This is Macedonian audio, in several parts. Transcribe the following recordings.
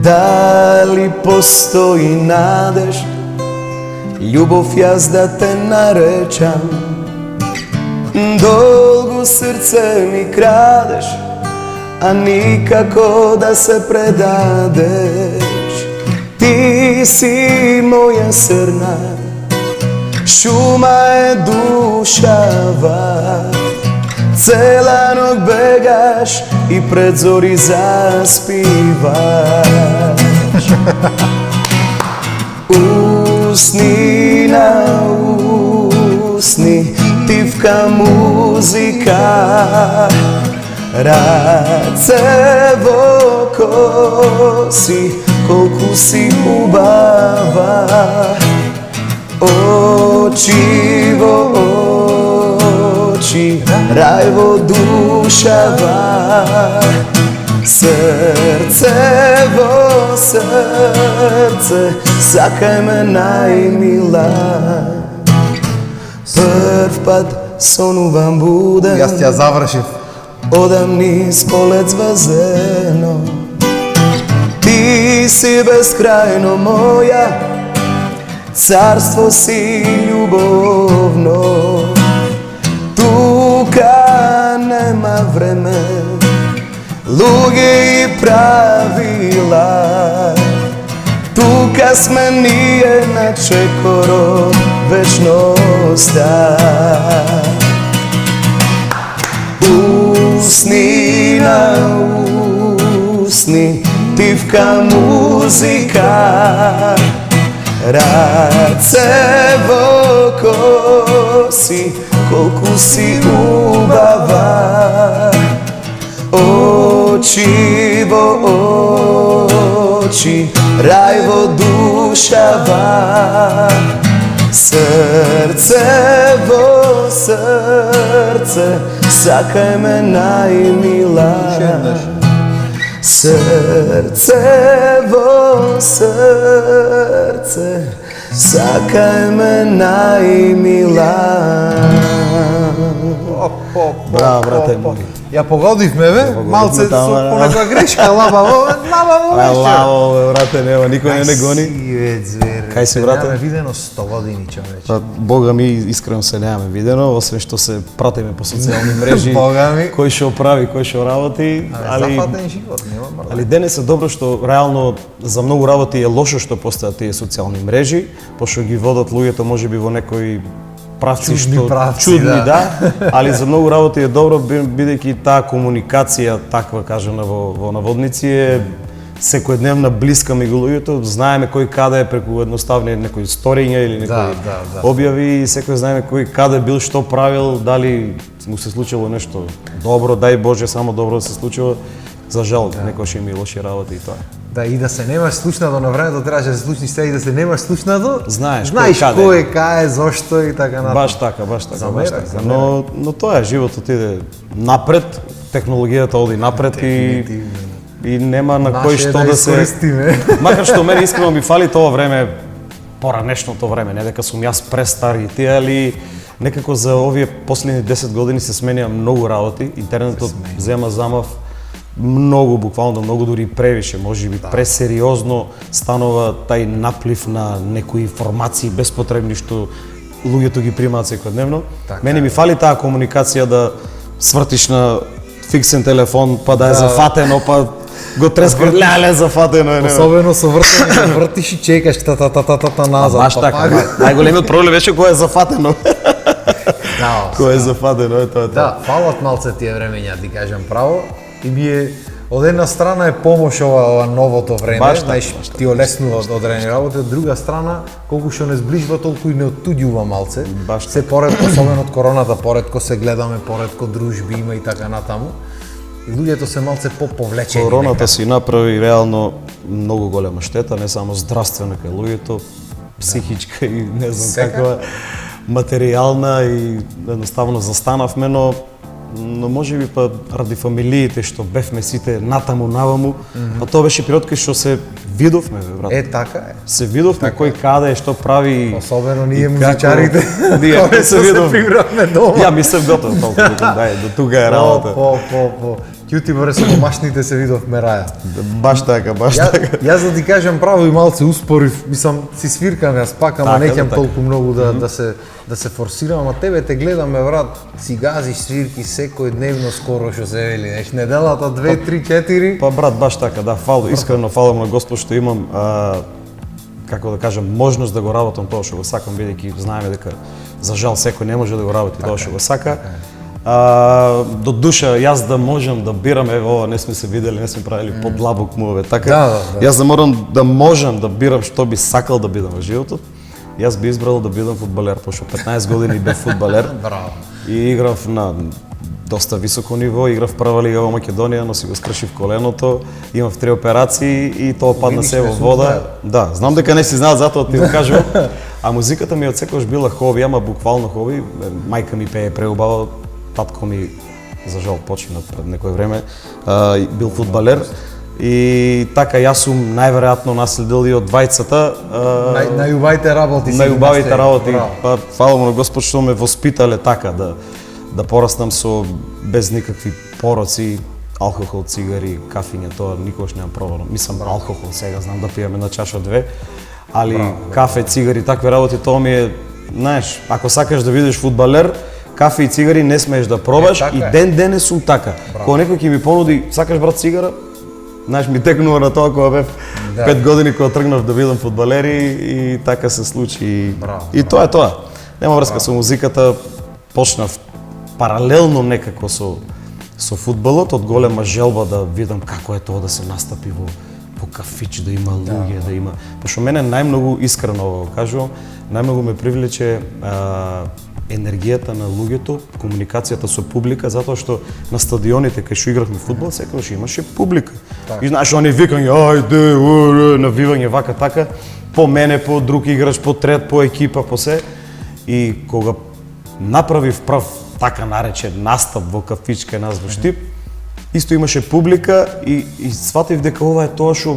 Дали постои надеж, љубов јас да те наречам. Долго срце ми крадеш, а никако да се предадеш. Ти си моја срна, шума е душава. Цела ног бегаш и пред зори заспиваш. Усни на усни, тивка музика. Раце во коси, колку си убава. Очи во очи, рај во душава. Срце во срце, сакај ме најмила. Прв пат сонувам буден, Јас ти ја завршив. Одам низ полет звездено. Ти си безкрајно моја, царство си љубовно. Тука нема време, луѓе и правила. Тука сме ние на чекоро вечноста. Усни на усни, тивка музика. Раце во коси, колку си убава. Очи во очи, рај во душава. Срце во срце, сакај ме најмила. Срце во срце, сакај ме најмила. Браво, брате мој. Ја погодивме, бе, малце со понекоја грешка, лабаво беше. Лабаво, брате, нема, никој не гони. Си, бе, звер. Кај си, брате? Нямаме видено 100 години, човече. Па, Бога ми, искрено се немаме видено, освен што се пратиме по социјални мрежи. Бога ми. Кој што прави, кој што работи, Зафатен живот, нема брат. али денес е добро што реално за многу работи е лошо што постојат тие социјални мрежи, пошто ги водат луѓето можеби во некои правци Чудни што правци, чудни, да. да, али за многу работи е добро бидејќи таа комуникација таква кажана во наводници е секојдневна блиска меѓу луѓето, знаеме кој каде е преку едноставни некои сториња или некои објави и секој знаеме кој каде бил, што правил, дали му се случило нешто добро, дај Боже само добро да се случува. За жал, некојаш има и лоши работи и тоа. Да, и да се немаш слушнато на времето, требаше да се случи се и да се немаш слушнато. Знаеш кој каде, зошто и така натаму. Баш така. Замерак. Но тоа е, животот иде напред, технологијата оди напред и нема на кој што да се макар што мене искрено ми фали тоа време, поранешното време, не дека сум јас престар и тие, али некако за овие последни 10 години се сменија многу работи, интернетот зема замав многу, буквално многу дури превише, можеби пресериозно станува тај наплив на некои информации беспотребни што луѓето ги примаат секојдневно. Мене ми фали таа комуникација да свртиш на фиксен телефон, па да е зафатено, па го трескаш, леле зафатено е. Особено со вртење, да вртиш и чекаш та назад. Баш така. Најголемиот проблем беше кога е зафатено. Кога е зафатено е тоа. Да, фалат малце тие времења, ти кажам право. И ми е, од една страна е помош ова новото време, знаеш, ти олеснува одредени работи, од друга страна, колку што не зближува, толку и не оттуѓува малце. Се поредко, особено од короната, поредко се гледаме, поредко дружби има и така натаму. И луѓето се малце поповлечени. Короната си направи реално многу голема штета, не само здравствена кај луѓето, психичка и не знам каква, материјална и едноставно застанавме, но можеби па ради фамилиите што бевме сите натаму наваму, па тоа беше период кај што се видовме, брат. Така е. Се видовме кој каде што прави. Особено ние музичарите. Ние се видовме. Прибравме дома. Ја мислев готово толку, дај, до тука е работа. јутибаре со домашните се видовме раја. Баш така, баш така. Јас да ти кажам право и малце успорив, мислам си свиркам јас пак, ама Така, неќам така. толку многу да се форсирам, ама тебе те гледаме брат, си газиш свирки секој дневно скоро што се вели, неш неделата 2, 3, 4. Па брат, баш така, да, искрено фалам на Господ што имам како да кажам, можност да го работам тоа што го сакам, бидејќи знаеме дека за жал секој не може да го работи тоа што го сака. До душа, јас да можам да бирам, ево ова не сме се видели, не сме правили подлабок муве, така. Да. Јас да можам да бирам што би сакал да бидам во животот, јас би избрал да бидам фудбалер, пошто 15 години бев фудбалер. Браво. И играв на доста високо ниво, играв прва лига во Македонија, но си го скршив коленото, имав 3 операции и тоа падна се во вода. Да, знам дека не си знаат, затоа ти го кажувам. А музиката ми од секогаш била хоби, ама буквално хоби. Мајка ми пее преубаво, татко ми за жал почина пред некое време, бил фудбалер. И така јас сум најверојатно наследил и од двајцата. Најубавите работи. Најубавите работи. Па фала му на Господ што ме воспитале така да пораснам со без никакви пороци, алкохол, цигари, кафење, тоа никогаш немам пробано. Мислам алкохол сега знам да пиеме на чаша 2, али кафе, цигари, такви работи тоа ми е, знаеш, ако сакаш да видиш фудбалер, кафе и цигари не смееш да пробаш и ден денес сум така. Кога некој ќе ми понуди, сакаш брат цигара? Знаеш, ми текнува на тоа кога бев 5 години кога тргнав да бидам фудбалер и така се случи. И тоа е тоа. Нема врска со музиката, почнав паралелно некако со фудбалот, од голема желба да видам како е тоа да се настапи во кафич, да има луѓе, да има. Пошто мене најмногу, искрено го кажувам, најмногу ме привлече енергијата на луѓето, комуникацијата со публика, затоа што на стадионите кај што игравме фудбал, секогаш имаше публика. И знаеш, они викање, ајде, навивање вака така, по мене, по друг играч, по трет, по екипа, по се. И кога направив прав така наречен настап во кафич кај нас во Штип, исто имаше публика и сватив дека ова е тоа што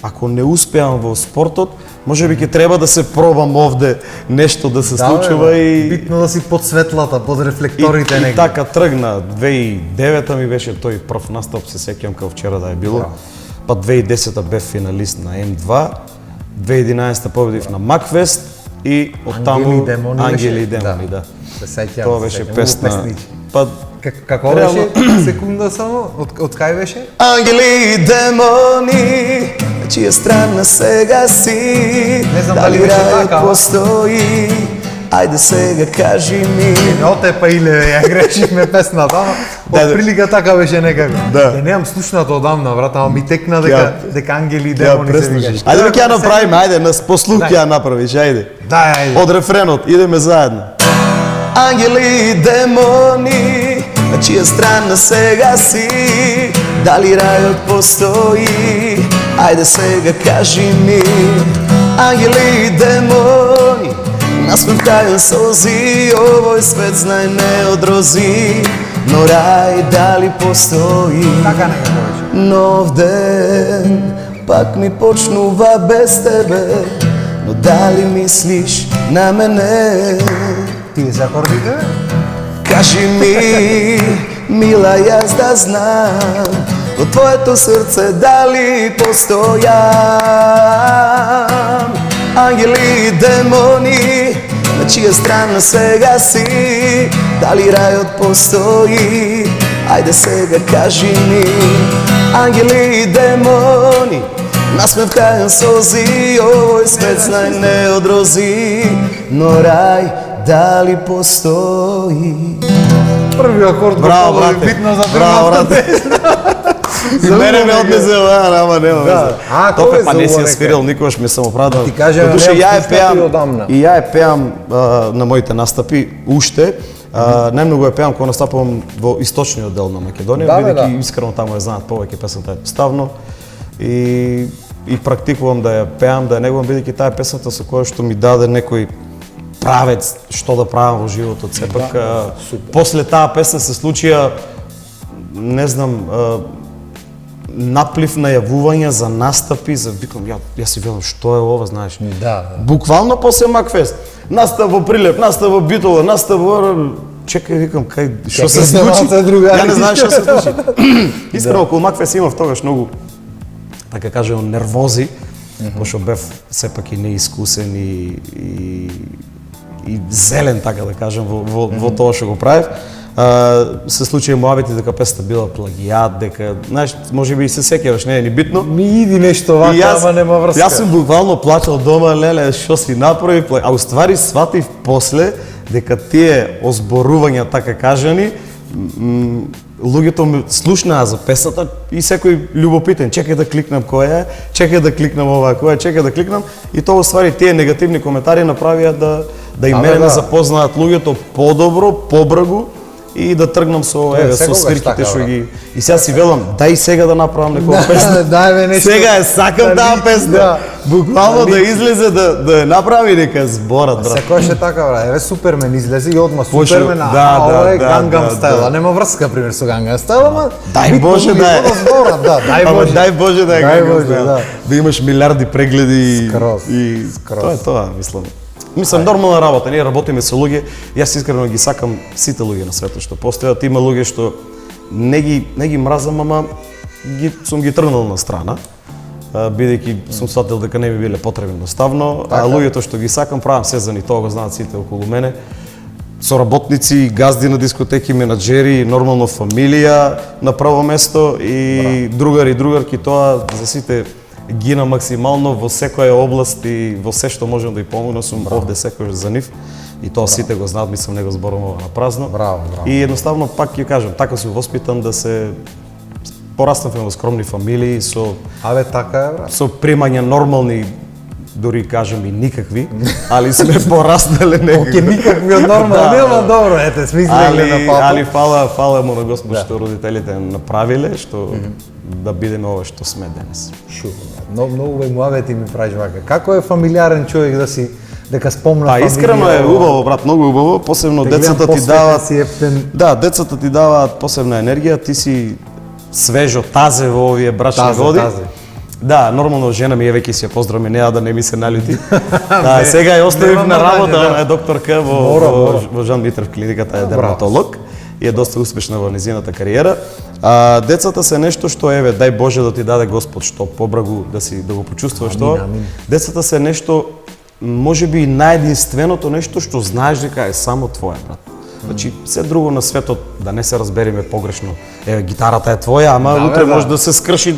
ако не успеам во спортот, можеби ќе треба да се пробам овде нешто да се случува и битно да си под светлата, под рефлекторите и негде. така тргна. 2009 ми беше тој прв настап, се сеќам како вчера да е било. Па 2010 бев финалист на М2, 2011 победив на Макфест и оттаму Ангели и демони, да. Се сеќам. Тоа беше песна. Па како беше? Секунда само, од кај беше? Ангели и демони, на чија страна сега си? Не знам дали беше рајот така. постои? Ајде сега кажи ми. Отепа иле, ја грешивме песната, ама од прилика така беше некако. Ја немам слушнато одамна, брат, ама ми текна дека Ангели и демони се викаш. Ајде веќе ја направиме, ајде, нас послух ќе ја направиш, ајде. Да, ајде. Од рефренот, идеме заедно. Ангели и демони, на чија страна сега си? Дали рајот постои? Ајде сега кажи ми. Ангели и демони, насмевкајан солзи, овој свет знај не одрози, но рај дали постои? Така некако беше. Нов ден, пак ми почнува без тебе, но дали мислиш на мене? Тие се акордите? Кажи ми, мила, јас да знам, во твоето срце дали постојам? Ангели и демони, на чија страна сега си? Дали рајот постои? Ајде сега кажи ми. Ангели и демони, насмевкајан солзи, овој свет знај не одрози, но рај дали постои? Први акорд го побави битно за првата песна. И мене ме однесе ова, ама нема веза. Тоа па не си ја свирил, никогаш ми само правдал. Ти кажа, душа, ја е пеам и ја е пеам на моите настапи уште. Најмногу ја пеам кога настапувам во источниот дел на Македонија, бидејќи искрено таму ја знаат повеќе песната едноставно. И практикувам да ја пеам, да ја негувам, бидејќи таа песната со која што ми даде некој правец што да правам во животот. Сепак после таа песна се случија, не знам, наплив на јавувања за настапи, за викам, ја си велам што е ова, знаеш. Да. Буквално после Макфест. Настап во Прилеп, настап во Битола, настап во чекај, викам, што се случи? Ја не знаеш што се случи. Искрено, околу Макфест имав тогаш многу, така кажем, нервози, пошто бев сепак и неискусен и зелен, така да кажем, во тоа што го правев. Се случи муабети дека песната била плагијат, дека, знаеш, можеби и се сеќаваш, не е ни битно. Ми иди нешто вака, ама нема врска. Јас сум буквално плачал дома, леле, што си направи, а уствари сватив после дека тие озборувања, така кажани, луѓето ме слушнаа за песната и секој љубопитен, чекај да кликнам која е, чекај да кликнам ова која, чекај да кликнам, и тоа уствари тие негативни коментари направија да и мене ме запознаат луѓето подобро, побргу, и да тргнам со свирките што ги... И сега си велам, дај сега да направам некоја песна. Сега е сакам таа песна. Буквално да излезе да ја направи нека зборат, брат. Секојаш е така, брат. Еве Супермен излезе и одма Супермен, ова е Гангам Стайл. Нема врска пример со Гангам Стайл, ама дај Боже да е. Дај Боже да е Гангам Стайл. Да имаш милиарди прегледи и тоа е тоа, мислам. Мислам, нормална работа, ние работиме со луѓе, јас искрено ги сакам сите луѓе на светот што постојат, има луѓе што не ги мразам, ама сум ги тргнал на страна, бидејќи сум сватил дека не би биле потребни едноставно, а луѓето што ги сакам правам се за нив, тоа го знаат сите околу мене. Соработници, газди на дискотеки, менаџери, нормално фамилија на прво место и другари и другарки, тоа за сите гина максимално во секоја област и во се што можам да ја помогнам, сум овде секојаш за нив и тоа сите го знаат, мислам не го зборувам на празно. Браво. И едноставно пак ќе кажам, така сум воспитан да се пораснав во скромни фамилии со така е, брат. Со примања нормални, дури кажам и никакви, али сме пораснале некако. Оке никакви од нормални, ама добро, ете, сме излегле на папа. Али фала му на Господ што родителите направиле, што да бидеме ова што сме денес. Многу муабети ми правиш вака. Како е фамилиарен човек да си дека спомна фамилија? Искрено е убаво, брат, многу убаво. Посебно децата ти даваат. Да, децата ти даваат посебна енергија, ти си свежо, тазе во овие брачни води. Да, нормално жена ми веќе си ја поздраваме, неа да не ми се налюти. Да, сега ја оставив на работа, е докторка во Жан Митрев клиниката, е дерматолог и е доста успешна во незината кариера. Децата се нешто што еве дај Боже да ти даде Господ што побрагу да го почувствуваш тоа. Децата се нешто можеби најединственото нешто што знаеш дека е само твое, брат. Значи се друго на светот да не се разбереме погрешно. Еве гитарата е твоја, ама утре може да се скрши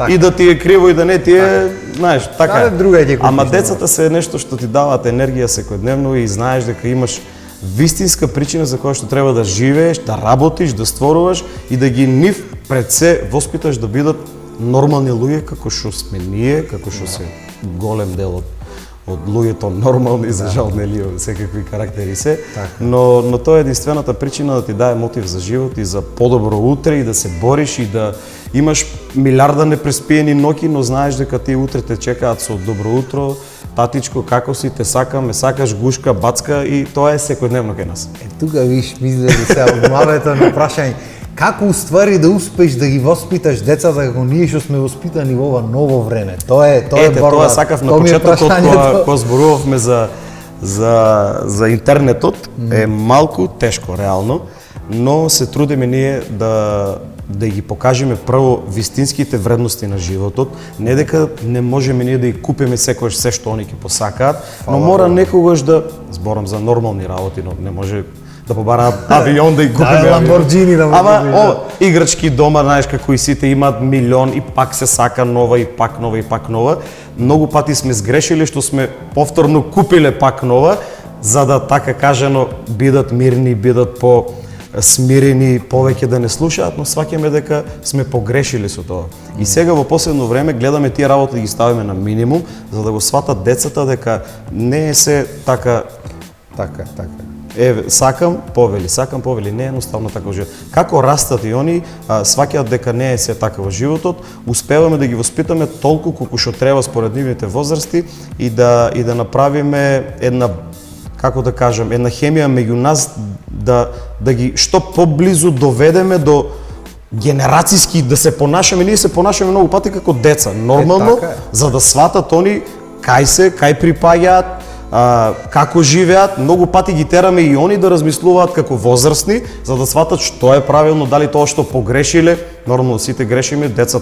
и да ти е криво и да не ти е, знаеш, така е. Ама децата се нешто што ти даваат енергија секојдневно и знаеш дека имаш вистинска причина за која што треба да живееш, да работиш, да створуваш и да ги нив пред се воспиташ да бидат нормални луѓе како што сме ние, како што се голем дел од луѓето нормални, за жал нели секакви карактери се, но тоа е единствената причина да ти даде мотив за живот и за подобро утре и да се бориш и да имаш милиарда непреспиени ноќи, но знаеш дека тие утре те чекаат со добро утро, татичко, како си, те сакам, ме сакаш, гушка, бацка и тоа е секојдневно кај нас. Тука виж, излезе се од главата на прашање. Како уствари да успееш да ги воспиташ децата како ние што сме воспитани во ова ново време? Тоа е борба. Тоа сакав на почетокот кога зборувавме за интернетот, е малку тешко реално, но се трудиме ние да ги покажеме прво вистинските вредности на животот, не дека не можеме ние да ги купиме секојаш се што они ќе посакаат, но мора некогаш да зборам за нормални работи, но не може да побараат авион да ги купиме Ламборџини да ама играчки дома, знаеш како и сите имаат милион и пак се сака нова и пак нова и пак нова. Многу пати сме сгрешили што сме повторно купиле пак нова, за да така кажано бидат мирни, бидат по смирени, повеќе да не слушаат, но сваќаме дека сме погрешили со тоа. И сега во последно време гледаме тие работи да ги ставиме на минимум, за да го сватат децата дека не е се така. Сакам повели, не е едноставно така во живот. Како растат и они, сваќаат дека не е се така во животот, успеваме да ги воспитаме толку колку што треба според нивните возрасти и да направиме една, како да кажам, една хемија меѓу нас да ги што поблизу доведеме до генерацијски да се понашаме, ние се понашаме многу пати како деца, нормално, за да сватат они кај припаѓаат, како живеат, многу пати ги тераме и они да размислуваат како возрастни, за да сватат што е правилно, дали тоа што погрешиле, нормално сите грешиме, деца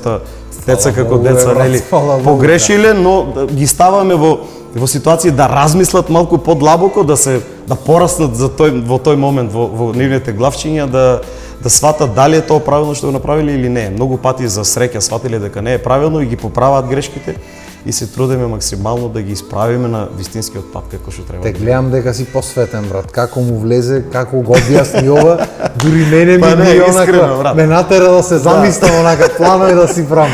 како деца, нели, погрешиле, но ги ставаме во ситуација да размислат малку подлабоко, да пораснат во тој момент во нивните главчиња, да сватат дали е тоа правилно што го направиле или не. Многу пати за среќа сватиле дека не е правилно и ги поправаат грешките и се трудиме максимално да ги исправиме на вистинскиот пат како што треба. Те гледам дека си посветен, брат. Како му влезе, како го објасни ова, дури мене ми онака ме натера да се замислам онака плано и да си правам.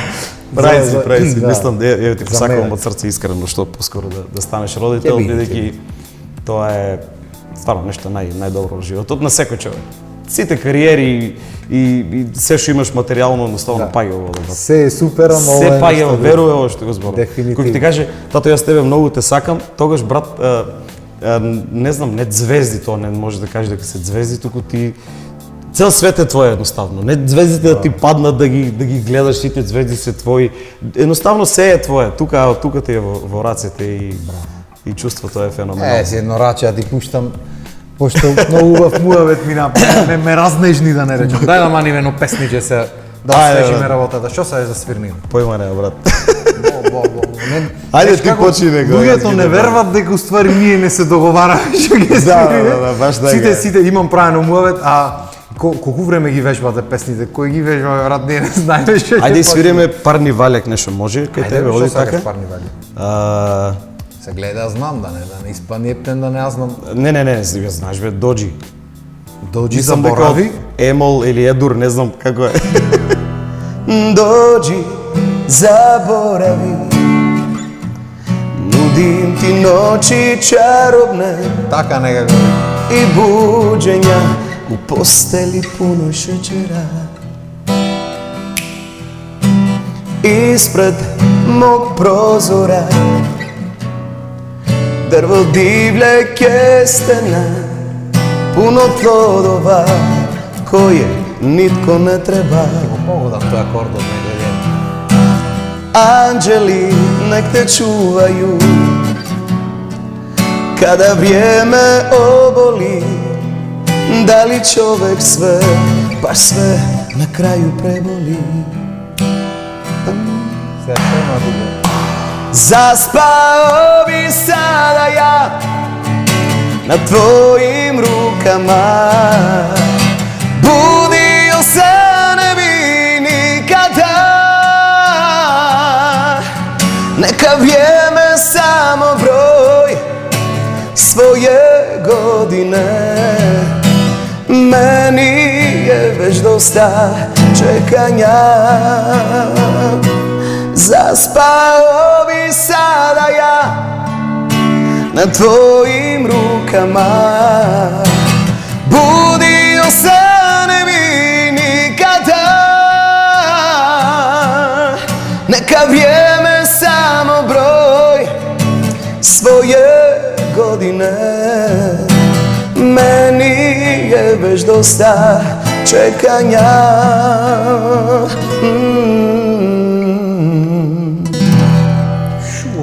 Прави си, мислам да ти посакувам од срце искрено што поскоро да станеш родител, бидејќи тоа е стварно нешто најдобро во животот на секој човек. Сите кариери и се што имаш материјално, едноставно паѓа ово добро. Се е супер, ама се паѓа, верувам ово што го зборувам. Дефинитивно. Кој ти каже, тато јас тебе многу те сакам, тогаш брат, не знам, не звезди тоа, не може да кажеш дека се звезди, туку ти цел свет е твој едноставно. Не звездите да ти паднат да ги гледаш, сите звезди се твои. Едноставно се е твое. Тука ти е во рацете и чувството е феноменално. Си едно раче, ти пуштам. Пошто многу убав муавет ми ме разнежни да не речам. Дај да маниве едно песниче се да освежиме работата. Што се е за свирнин? Појма не, брат. Ајде ти почни него. Луѓето не верват дека уствари ние не се договараме што ги свириме. Да, баш така. Сите имам правено муавет, а колку време ги вежбате песните? Кој ги вежба, брат, ние не знаеме што. Ајде свириме парни валек нешто може кај тебе, оди така? Парни валек. Се гледа, аз знам, да не испани ептен, да не аз знам. Не, знаеш бе, Доджи. Доджи заборави? Емол или Едур, не знам како е. Доджи заборави, нудим ти ночи чаробне. Така некако. И буđenja u posteli puno šećera. Ispred mog prozora drvo divlje kestena, puno plodova koje nitko ne treba. Pogledam to akord od nedelje. Anđeli nek te čuvaju kada vrijeme oboli. Da li čovek sve, baš sve na kraju preboli. Zaspao bi sada ja na tvojim rukama, budio se ne bi nikada. Neka vrijeme samo broj svoje godine, meni je već dosta čekanja. Zaspao bi sada ja na tvojim rukama, budio se ne bi nikada. Neka vrijeme samo broj svoje godine, meni je već dosta čekanja.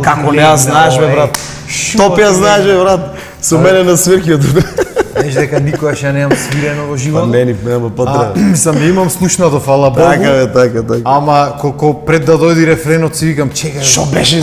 Како не ја знаеш бе брат? Топ ја знаеш бе брат? Со мене на свиркиот. Знаеш дека никогаш ја немам свирено во живот. Нема потреба. Сам имам слушнато, фала Богу. Така. Ама колку пред да дојде рефренот си викам, чекај. Што беше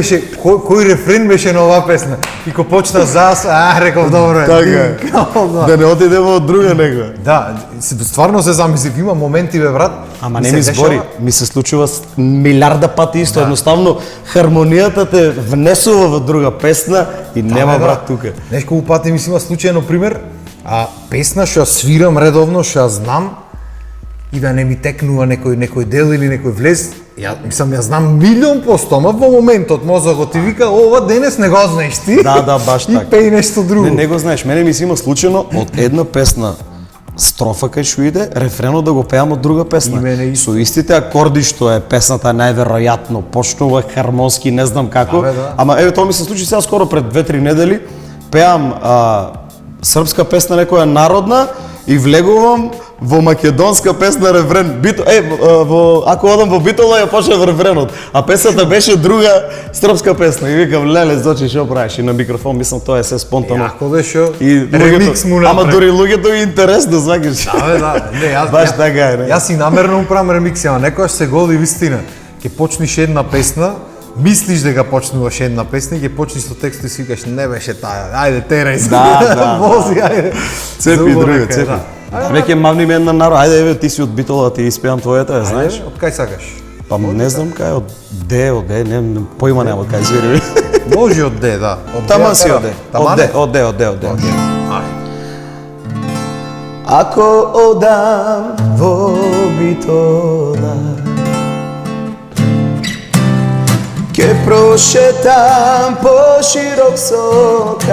се? Кој рефрен беше на оваа песна? И ко почна зас, реков добро е. Така. Да не отидеме од друга некоја. Да, стварно се замислив, има моменти бе брат. Ама не ми збори, ми се случува милиарда пати исто, едноставно хармонијата те внесува во друга песна и нема брат тука. Знаеш колку пати ми се има случајно пример, песна што ја свирам редовно, што ја знам и да не ми текнува некој дел или некој влез, ја знам 100%, ама во моментот мозокот ти вика, ова денес не го знаеш ти. Да, баш така. И пеј нешто друго. Не го знаеш, мене ми се има случајно од една песна строфа кај што иде, рефренот да го пеам од друга песна. Со истите акорди што е песната најверојатно почнува хармонски, не знам како. Ама еве тоа ми се случи сега скоро пред 2-3 недели, пеам српска песна некоја народна и влегувам во македонска песна рефрен. Ако одам во Битола ја почнав рефренот, а песната беше друга српска песна. И викам, леле, зочи, што правиш? И на микрофон, мислам, тоа е се спонтано. Јако беше, И ремикс му ама направи. дури луѓето е интересно, сваќаш. Да, не, јас Баш така е, не? Јас и намерно правам ремикси, ама некојаш се годи вистина. Ќе почнеш една песна, мислиш дека почнуваш една песна и ќе почнеш со текстот и си викаш не беше таа. Ајде терај се. Да. Вози, ајде. Цепи Зубо друга, нека е, цепи. да. Веќе мавни ме една народ. Ајде, еве, ти си од Битола, ти испеам твојата, ја знаеш? Ајде, од кај сакаш? Па не знам кај, од Д, не, појма нема кај свири. Може од Д, да. Од Таман си Д, од Д. Тамане? Од Д. Ајде. Ако одам во Битола, ке прошетам по широк сокак,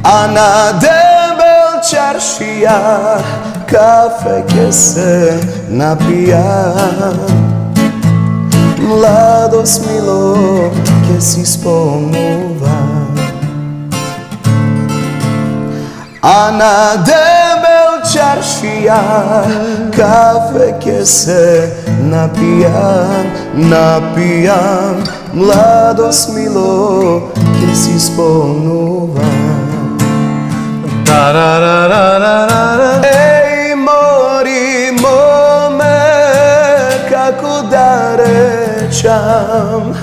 а на дебел чаршија кафе ке се напијам. Младост мило ке си спомнувам, а на дебел чаршија кафе ке се напијам, младост мило ке си спомнувам. Еј, мори моме, како да речам,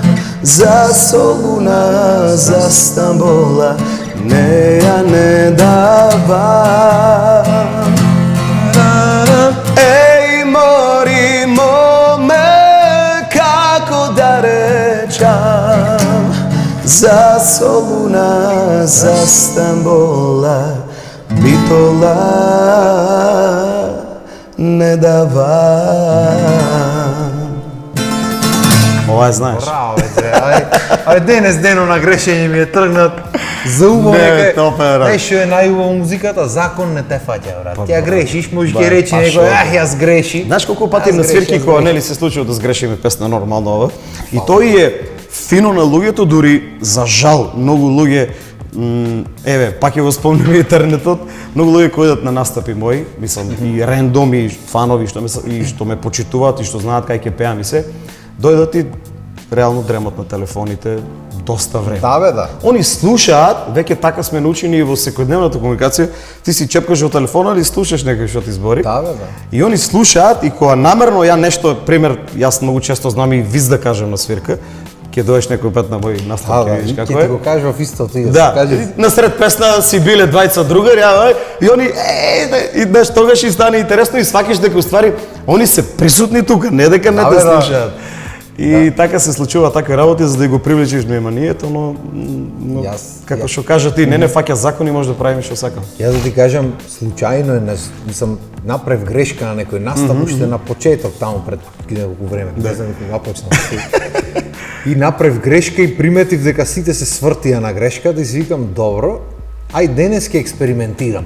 за Солуна, за Стамбола, неја не давам. Еј, мори моме, како да речам, за Солуна, за Стамбола, Битола не давам. Ова знаеш. Браво, бе, ај денес дено на грешење ми е тргнат за убаво Не, некај. топе, брат. Знаеш што е најубаво музиката? Закон не те фаќа, брат. Ќе брат. грешиш, можеш Ба, ќе речи па некој, шо? јас греши. Знаеш колку пати Јас на греши, свирки јас кога греши. нели се случува да сгрешиме песна нормално ова. И тој е фино на луѓето, дури за жал многу луѓе еве, пак ќе го спомним интернетот, многу луѓе кои идат на настапи мои, мислам и рендоми фанови што ме почитуваат и што знаат кај ќе пеам и се, дојдат и реално дремат на телефоните доста време. Да, бе, да. Они слушаат, веќе така сме научени и во секојдневната комуникација, ти си чепкаш во телефона или слушаш некој што ти збори. Да, бе, да. И они слушаат и кога намерно ја нешто, пример, јас многу често знам и виз да кажам на свирка, ќе доеш некој пат на мој настап, ќе видиш како Ќе ти е. го кажував исто ти, Да, кажи. насред песна си биле двајца другари, и они и знаеш тогаш и стане интересно и сваќаш дека уствари они се присутни тука, не дека не Да, те бе, да. слушаат. И така се случува такви работи за да го привлечеш вниманието, но како што кажа ти, не фаќа закони, може да правиме што сакам. Јас да ти кажам, случајно е, мислам, направив грешка на некој настап, уште на почеток таму пред неколку време, не знам кога почнав. И направив грешка и приметив дека сите се свртија на грешката и си викам, добро, ај денес ќе експериментирам.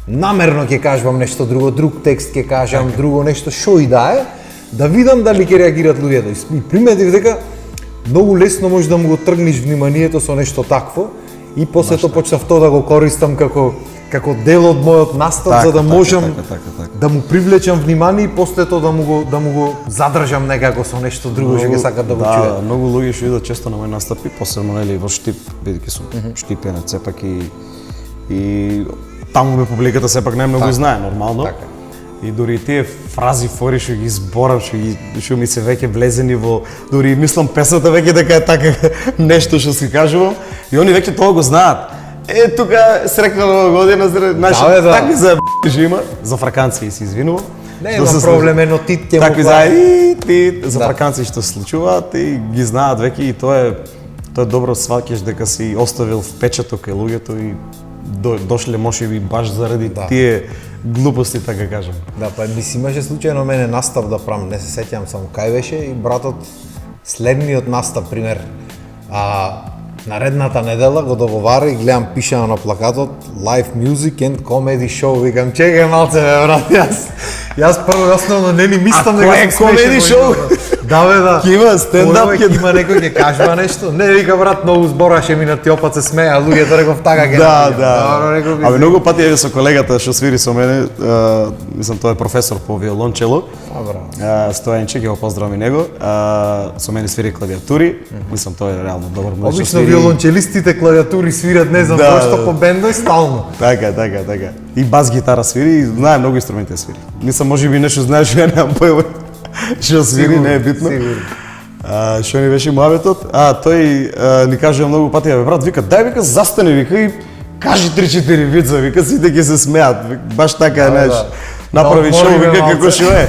Намерно ќе кажувам нешто друго, друг текст ќе кажам, друго нешто, шо и да видам дали ќе реагираат луѓето. И приметив дека многу лесно може да му го тргнеш вниманието со нешто такво и после тоа почнав тоа да го користам како дел од мојот настап за да можам да му привлечам внимание и после тоа да му го задржам некако со нешто друго што ќе сакат да го чујат. Да, многу луѓе што идат често на мои настапи, посебно нели во Штип, бидејќи сум штипенец сепак и таму ме публиката сепак најмногу знае нормално. Така. И дури тие фрази фори што ги зборам, што ми се веќе влезени во, дури мислам песната веќе дека е така нешто што си кажувам и они веќе тоа го знаат. Тука срекна нова година, знаеш, такви за има, за фраканци се извинувам. Не има проблем, но ти ќе такви за фраканци што се случуваат и ги знаат веќе и тоа е добро сваќаш дека си оставил впечаток кај луѓето и дошле можеби баш заради тие глупости, така кажам. Да, па ми си имаше случајно мене настап да правам, не се сеќавам само кај беше и братот следниот настап, пример, наредната недела го договара и гледам пишано на плакатот Live Music and Comedy Show. Викам, чекај малце бе брат, јас прво основно не ни мислам дека е комеди шоу? Да бе, да. Ќе има стендап, ќе има некој ќе кажува нешто. Не вика брат, многу збораше минати опат се смеа, луѓето реков така ќе. Да. Абе многу пати еве со колегата што свири со мене, мислам тоа е професор по виолончело. Стојанче, ќе го поздравам и него. Со мене свири клавиатури. Мислам тоа е реално добар муж. Обично виолончелистите клавиатури свират не знам зошто по бендој стално. Така. И бас гитара свири, и знае многу инструменти свири. Мислам можеби нешто знаеш, ја немам појма. Што свири, не е битно. Што ни беше муабетот? Тој ни кажува многу пати, бе брат, вика, дај вика, застани, вика, и кажи 3-4 вица, вика, сите ќе се смеат. Баш така е, знаеш. Направи шоу, вика, како што е.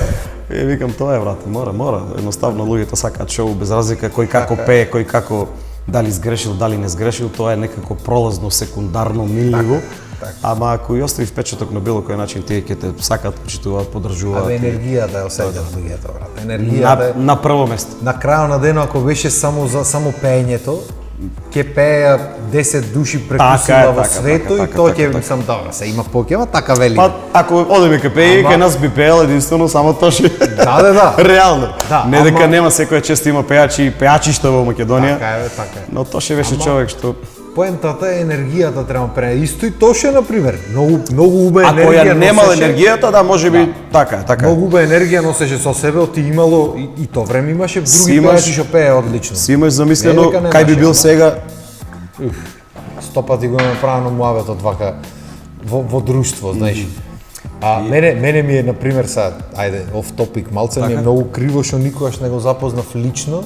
Викам, тоа е, брат, мора. Едноставно луѓето сакаат шоу без разлика кој како пее, кој како дали сгрешил, дали не сгрешил, тоа е некако пролазно, секундарно, милливо. Ама ако и остави впечаток на било кој начин, тие ќе те сакаат, почитуваат, подржуваат. Абе енергијата ја осеќаат луѓето, брат. Енергијата на прво место. На крајот на денот ако беше само пеењето, ќе пееа 10 души прекусила во свето и тоа ќе сам добра. Се има покева, така вели. Па ако одеме ке пее, ке нас би пеел единствено само Тоши. Да. Реално. Не дека нема секоја чест има пејачи и пејачишта во Македонија. Така е. Но Тоши беше човек што поентата е енергијата треба пренесе. Исто и Тоше на пример. Многу убава енергија. Ако ја немал енергијата, да можеби така е. Многу убава енергија носеше со себе, ти имало и тоа време имаше други пејачи што пее одлично. Си имаш замислено кај би бил сега. 100 пати го имаме правено муабетот вака во друштво, знаеш. Мене ми е, например, оф топик, малце ми е многу криво што никогаш не го запознав лично.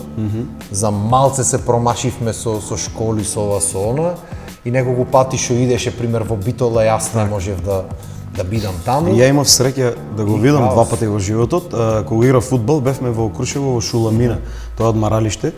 За малце се промашивме со школи, со ова, со она. И неколку пати што идеше, пример, во Битола, јас не можев да бидам таму. Ја имав среќа да го видам два пати во животот. Кога игра фудбал, бевме во Крушево, во Шуламина, тоа одмаралиште.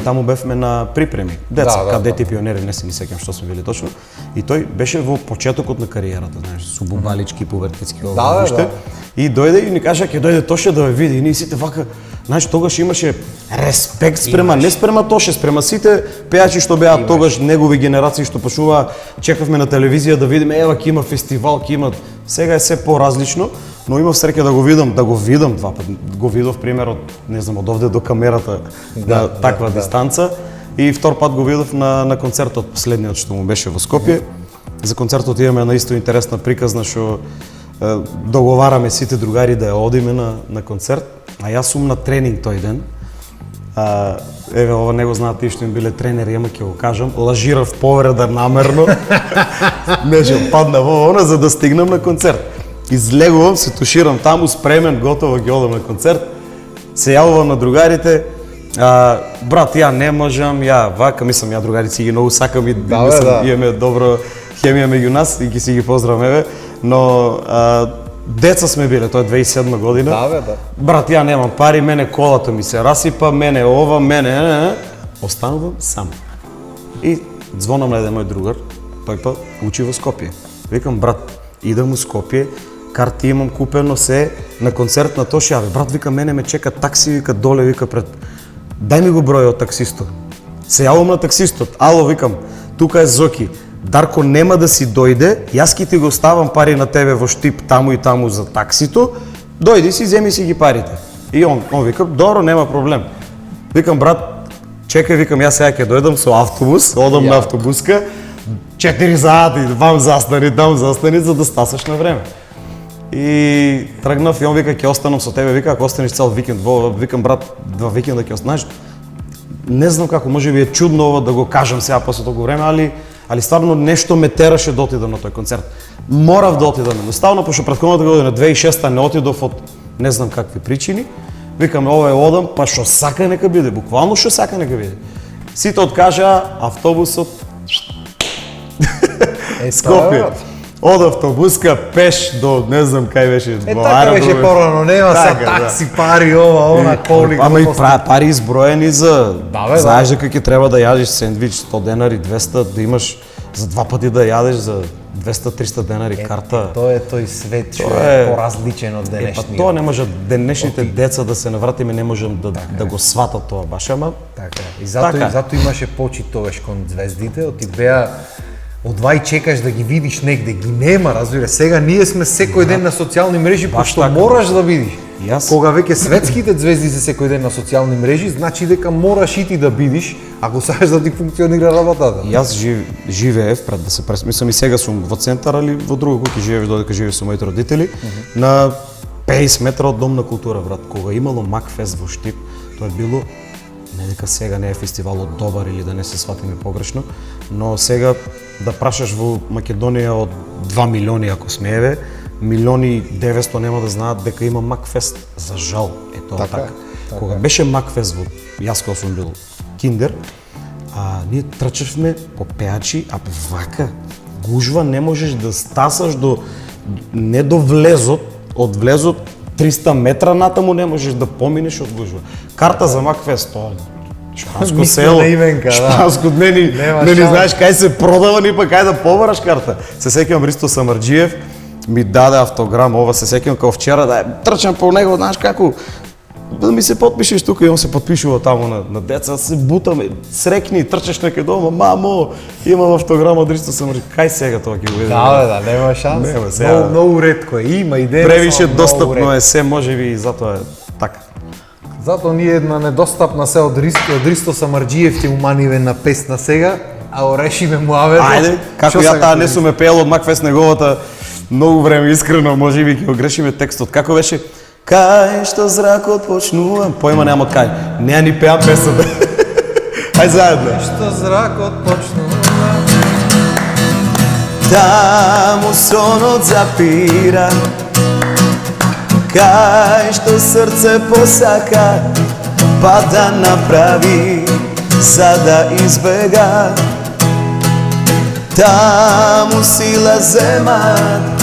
Таму бевме на припреми. Деца, кадети, пионери, не се ни сеќам што сме били точно. И тој беше во почетокот на кариерата, знаеш, со бубалички, повртецки овоиште. И дојде и ни кажа ќе дојде Тоше да ве види. И ние сите вака, знаеш, тогаш имаше респект спрема, не спрема Тоше, спрема сите пејачи што беа тогаш негови генерации што почнува, чекавме на телевизија да видиме, ева ќе има фестивал, ќе има. Сега е се поразлично, но имав среќа да го видам два пати. Го видов примерот, не знам, од овде до камерата на таква дистанца. И втор пат го видов на концертот последниот што му беше во Скопје. За концертот имаме една исто интересна приказна што договараме сите другари да ја одиме на концерт, а јас сум на тренинг тој ден. Еве ова не го знаат тие што им биле тренери, ама ќе го кажам, лажирав повреда намерно. Нешто падна во она за да стигнам на концерт. Излегувам, се туширам таму, спремен, готово ќе одам на концерт. Се јавувам на другарите, брат, ја не можам, мислам, ја другарици ги многу сакам и мислам, имаме добро хемија меѓу нас и ќе си ги поздраваме, но деца сме биле, тоа е 2007 година. Брат, ја немам пари, мене колата ми се расипа, мене ова, останувам сам. И звонам на еден мој другар, тој па учи во Скопје. Викам, брат, идам у Скопје, карти имам купено се на концерт на Тоши, брат, вика, мене ме чека такси, вика, доле, вика, пред. Дај ми го бројот таксистот. Се јавам на таксистот, ало, викам, тука е Зоки. Дарко нема да си дојде, јас ќе ти го ставам пари на тебе во Штип таму и таму за таксито, дојди си, земи си ги парите. И он вика, добро, нема проблем. Викам, брат, чекај, викам, јас сега ќе дојдам со автобус, одам на автобуска, 4 сати, вам застани, там застани, за да стасаш на време. И тргнав и он вика, ќе останам со тебе, вика, ако останеш цел викенд, викам, брат, 2 викенда ќе останеш. Не знам како, можеби е чудно ова да го кажам сега после толку време, али стварно нешто ме тераше да отидам на тој концерт. Морав да отидам, едноставно, пошто претходната година 2006 не отидов од не знам какви причини. Викам, ова е одам, па што сака нека биде, буквално што сака нека биде. Сите откажа, автобусот Скопје. Од автобуска пеш до не знам кај беше. Така беше порано, нема са такси, пари, ова, коли. Ама и пари изброени за, знаеш дека ќе треба да јадеш сендвич 100 денари, 200, да имаш за 2 пати да јадеш за 200-300 денари карта. Тоа е тој свет што е поразличен од денешниот. Тоа не може денешните деца да се навратиме, не можам да го сватат тоа баш, ама така. И затоа имаше почит тогаш кон звездите, ти беа одвај чекаш да ги видиш негде, ги нема, разбира. Сега ние сме секој ден на социјални мрежи, пошто мораш да видиш. Кога веќе светските звезди се секој ден на социјални мрежи, значи дека мораш и ти да бидиш, ако сакаш да ти функционира работата. Јас живеев пред да се мислам и сега сум во центар, али во друга куќа живеев додека живеев со моите родители, на 50 метра од Дом на култура, брат. Кога имало Макфест во Штип, тоа е било, не дека сега не е фестивалот добар или да не се сватиме погрешно, но сега да прашаш во Македонија од 2 милиони ако смееве, 1.900.000 нема да знаат дека има Макфест. За жал е тоа така. Кога беше Макфест во јас кога сум бил киндер, ние трчевме по пеачи, а вака гужва не можеш да стасаш не до влезот, од влезот 300 метра натаму не можеш да поминеш од гужва. Карта за Макфест, тоа шпанско село, шпанско не ни знаеш кај се продава, ни па кај да побараш карта. Се сеќавам Ристо Самарџиев, ми даде автограм, ова се сеќавам како вчера, да трчам по него, знаеш како, да ми се потпишеш тука и он се потпишува таму на деца, се бутаме, срекни, трчаш некај дома, мамо, имам автограм од Ристо Самарџиев, кај сега тоа ќе го видиш? Да, нема шанс. Многу ретко е, има идеја. Превише достапно е се, можеби и затоа е така. Затоа ние една недостапна се од Ристо Самарџиев ќе му маниве на песна сега, а го решиме муавето. Ајде, како ја таа не суме пеел од Макфест неговата многу време, искрено, можеби ќе го грешиме текстот. Како беше? Кај што зракот почнува, појма нема кај. Не ни пеам песната. Ај заедно. Кај што зракот почнува. Таму сонот запира. Кај што срце посака, па да направи, за да избега. Таму сила земат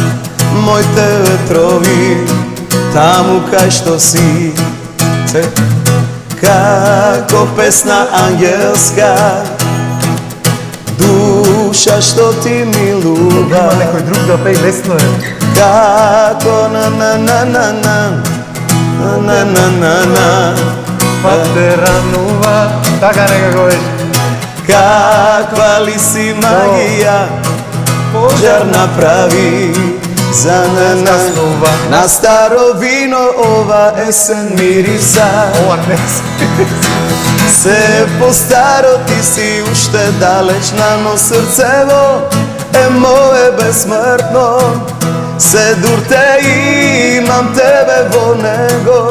моите ветрови, таму кај што си, како песна ангелска, душа што ти милува. Има некој друг да пее, лесно е. Како на па те ранува, така некако беше. Каква ли си магија, пожар направи, за на старо вино ова есен мириса. Ова не се по-старо ти си уште далечна, но срцево е мое безсмртно. Се дурте имам тебе во него,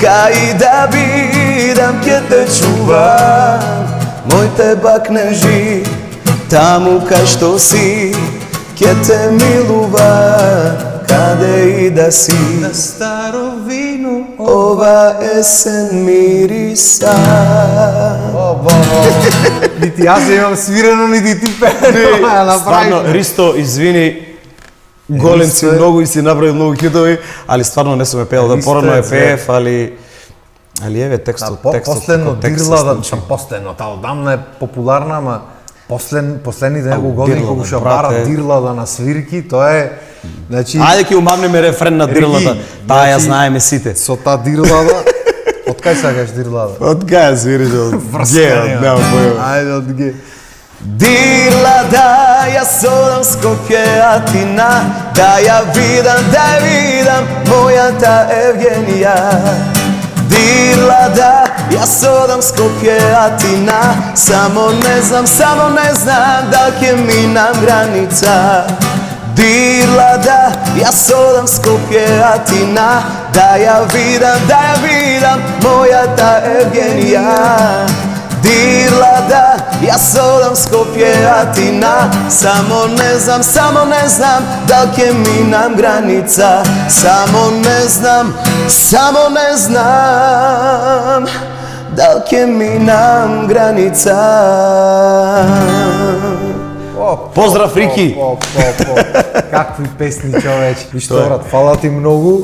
кај да бидам ке те чувам. Моите бакнежи, таму кај што си, ке те милува, каде и да си. на старо вино. Ова есен мириса. Нити јас имам свирено, нити ти пееш. Стварно, Ристо, извини, голем си многу и си направи многу хитови, али стварно не сум е пеел, да порано е пеев, али еве текстот, Последно Дирлада, последно, таа одамна е популарна, ама последните неколку години кога што бара Дирлада на свирки, тоа е, значи... Ајде ќе умамнеме рефрен на Дирлада, таа ја знаеме сите. Со таа Дирлада, од кај сакаш Дирлада? Од кај свириш, од Ге, нема појма. Ајде од Ге. Дирлада, јас одам Скопје, Атина, да ја видам, мојата Евгенија. Дирлада, јас одам Скопје, Атина, само не знам да ќе минам граница. Дирлада, јас одам Скопје, Атина, да ја видам, мојата Евгенија. Дирлада, јас одам Скопје, Атина, само не знам да ќе минам граница. Само не знам да ќе минам граница. Поздрав, Рики! Какви песни, човеч. Виж тоа, брат, фала ти многу.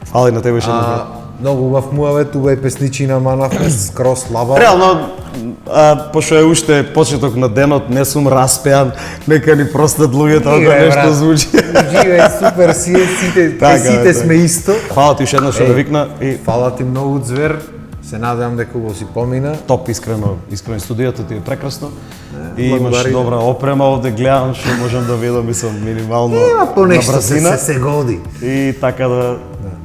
Фала и на тебе ше да. Многу убав муавет, убај песничина манавме, скроз слаба. Реално, пошто е уште почеток на денот, не сум распеан, нека ни простат луѓето ако нешто звучи. Живеј, супер си е, сите сме исто. Фала ти уште еднаш што ме викна и фала ти многу, Звер. Се надевам дека го си помина. Топ, искрено студиото ти е прекрасно. И имаш добра опрема овде, гледам што можам да видам, мислам минимално Има понешто на бrzina. се годи. И така да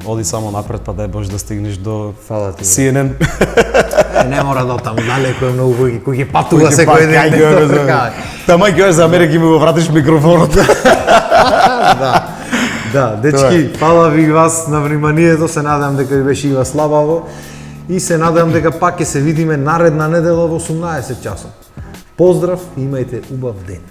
оди само напред, па дай Боже да стигнеш до Фала ти. CNN. Не мора да таму далеко е многу кој ќе патува секој ден. Тама ќе за Америка ми го вратиш микрофонот. Да, дечки, фала ви вас на вниманието, се надевам дека ви беше и вас слабаво и се надевам дека пак ќе се видиме наредна недела во 18 часот. Поздрав и имајте убав ден.